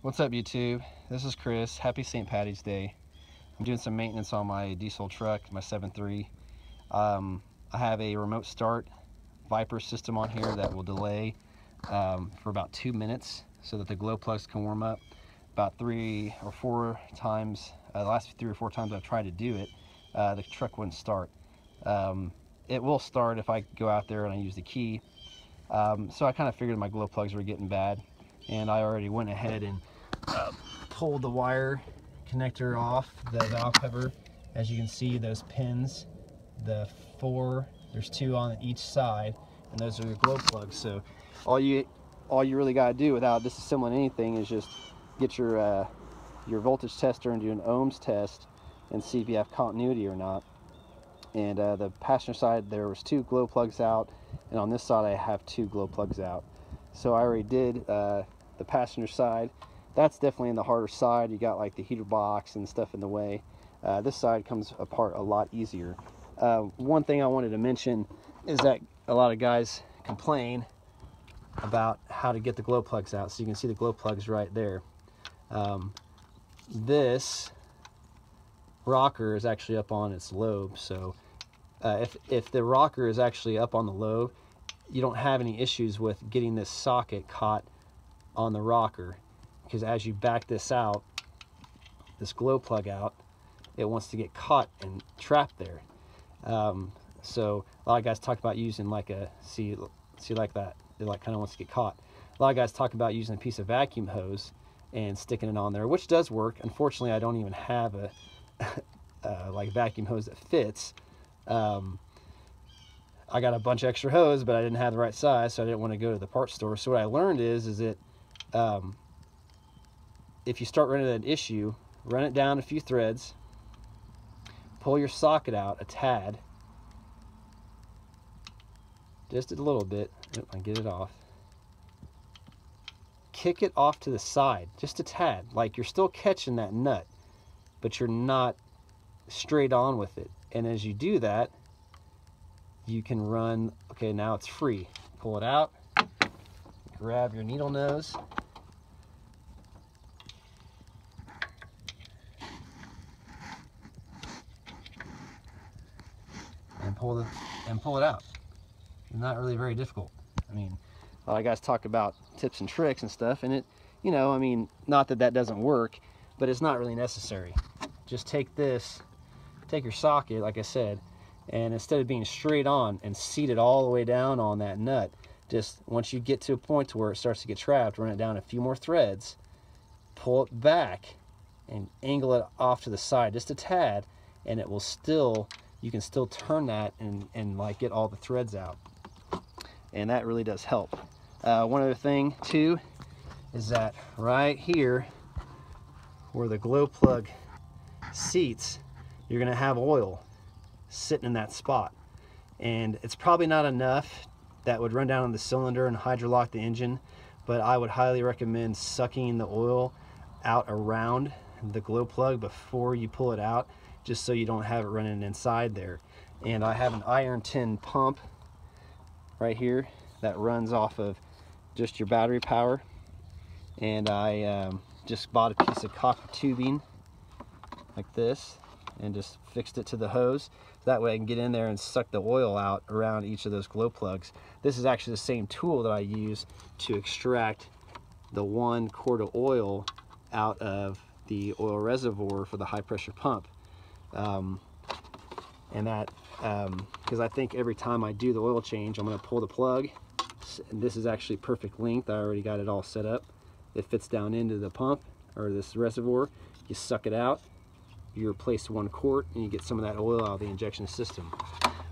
What's up, YouTube? This is Chris. Happy St. Patty's Day. I'm doing some maintenance on my diesel truck, my 7.3. I have a remote start Viper system on here that will delay for about 2 minutes so that the glow plugs can warm up. About 3 or 4 times, the last 3 or 4 times I've tried to do it, the truck wouldn't start. It will start if I go out there and I use the key. So I kind of figured my glow plugs were getting bad, and I already went ahead and pulled the wire connector off the valve cover. As you can see, those pins, there's 2 on each side, and those are your glow plugs. So all you really got to do without disassembling anything is just get your voltage tester and do an ohms test and see if you have continuity or not. And the passenger side, there was 2 glow plugs out, and on this side I have 2 glow plugs out. So I already did the passenger side. That's definitely in the harder side. You got like the heater box and stuff in the way. This side comes apart a lot easier. One thing I wanted to mention is that a lot of guys complain about how to get the glow plugs out. So you can see the glow plugs right there. This rocker is actually up on its lobe, so if the rocker is actually up on the lobe, you don't have any issues with getting this socket caught on the rocker, because as you back this out, this glow plug out, it wants to get caught and trapped there. So a lot of guys talk about using like a see like that, it like kind of wants to get caught. A lot of guys talk about using a piece of vacuum hose and sticking it on there, which does work. Unfortunately, I don't even have a like vacuum hose that fits. I got a bunch of extra hose, but I didn't have the right size, so I didn't want to go to the parts store. So what I learned is that if you start running an issue, run it down a few threads, pull your socket out a tad, just a little bit, and get it off. Kick it off to the side, just a tad, like you're still catching that nut, but you're not straight on with it. And as you do that, you can run, okay, now it's free. Pull it out, grab your needle nose, and pull it out. It's not really very difficult. I mean, a lot of guys talk about tips and tricks and stuff, and it, you know, I mean, not that that doesn't work, but it's not really necessary. Just take your socket, like I said, and instead of being straight on and seat it all the way down on that nut, just once you get to a point to where it starts to get trapped, run it down a few more threads, pull it back, and angle it off to the side just a tad, and it will still, you can still turn that and like get all the threads out. And that really does help. One other thing too is that right here where the glow plug seats, you're gonna have oil sitting in that spot, and it's probably not enough that would run down on the cylinder and hydrolock the engine, but I would highly recommend sucking the oil out around the glow plug before you pull it out, just so you don't have it running inside there. And I have an iron tin pump right here that runs off of just your battery power, and I just bought a piece of copper tubing like this and just fixed it to the hose. That way I can get in there and suck the oil out around each of those glow plugs. This is actually the same tool that I use to extract the 1 quart of oil out of the oil reservoir for the high pressure pump. And that, because I think every time I do the oil change, I'm going to pull the plug. And this is actually perfect length. I already got it all set up. It fits down into the pump or this reservoir. You suck it out, you replace 1 quart, and you get some of that oil out of the injection system.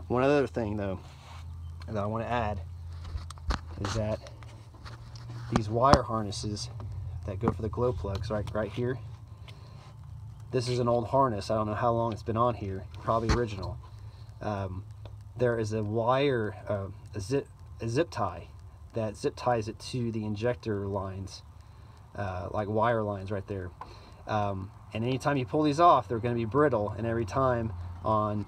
One other thing though that I want to add is that these wire harnesses that go for the glow plugs, right here, this is an old harness. I don't know how long it's been on here, probably original. There is a wire, a zip tie that zip ties it to the injector lines, like wire lines right there. And anytime you pull these off, they're going to be brittle, and every time on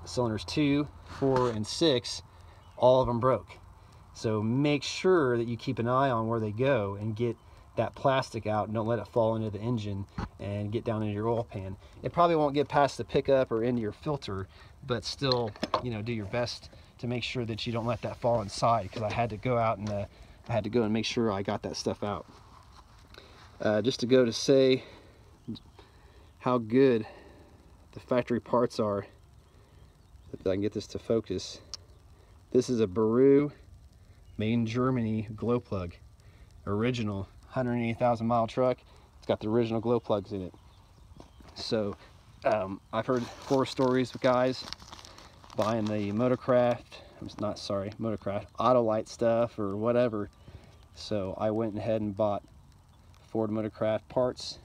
cylinders 2, 4, and 6, all of them broke. So make sure that you keep an eye on where they go and get that plastic out and don't let it fall into the engine and get down into your oil pan. It probably won't get past the pickup or into your filter, but still, you know, do your best to make sure that you don't let that fall inside, because I had to go out and I had to go and make sure I got that stuff out. Just to go to say how good the factory parts are, if I can get this to focus. This is a Baru, made in Germany, glow plug. Original, 180,000 mile truck. It's got the original glow plugs in it. So I've heard horror stories with guys buying the Motorcraft, Autolite stuff or whatever. So I went ahead and bought Ford Motorcraft parts,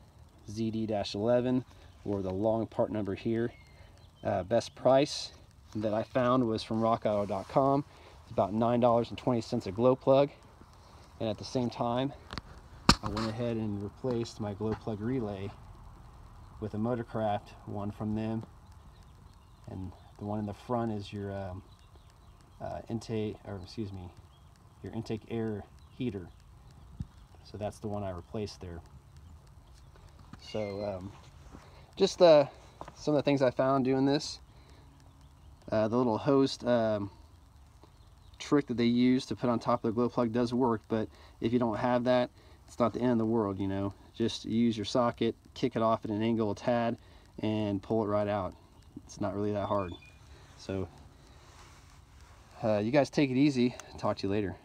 ZD-11, or the long part number here. Best price that I found was from rockauto.com. It's about $9.20 a glow plug. And at the same time, I went ahead and replaced my glow plug relay with a Motorcraft one from them. And the one in the front is your intake air heater. So that's the one I replaced there. So just some of the things I found doing this. The little hose trick that they use to put on top of the glow plug does work, but if you don't have that, it's not the end of the world, you know. Just use your socket, kick it off at an angle a tad, and pull it right out. It's not really that hard. So you guys take it easy. Talk to you later.